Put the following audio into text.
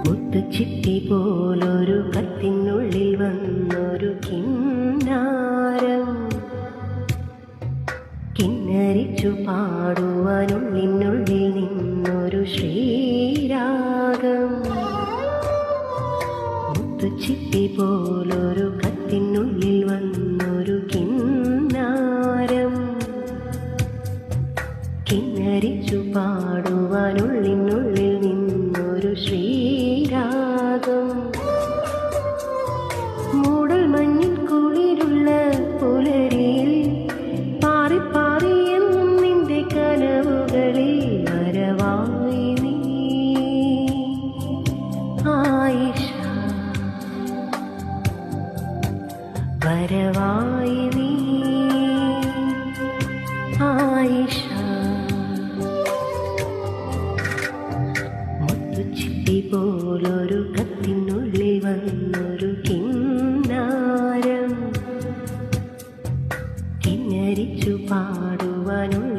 മുത്തുച്ചിട്ടി പോലൊരു കത്തിനുള്ളിൽ വന്നൊരു കിന്നാരം, കിന്നരിച്ചു പാടുവാനുള്ളിനുള്ളിൽ നിന്നൊരു ശ്രീരാഗം. മുത്തുച്ചിട്ടി പോലൊരു കത്തിനുള്ളിൽ വന്നൊരു കിന്നാരം, കിന്നരിച്ചു പാടുവാനുള്ളിനുള്ളിൽ നിന്നൊരു ശ്രീരാഗം. മൂടൽ മഞ്ഞിൽ കുളിരുള്ള പുലരിയിൽ പാറി പാറി എന്നും നിന്റെ കനവുകളിൽ വരവായി നീ ആയിഷ, വരവായി നീ ആയിഷ. മുത്തുച്ചിട്ടി പോലൊരു കത്തിനുള്ളിൽ വന്നൊരു കിന്നാരം, കിന്നരിച്ചു പാടുവാനുള്ള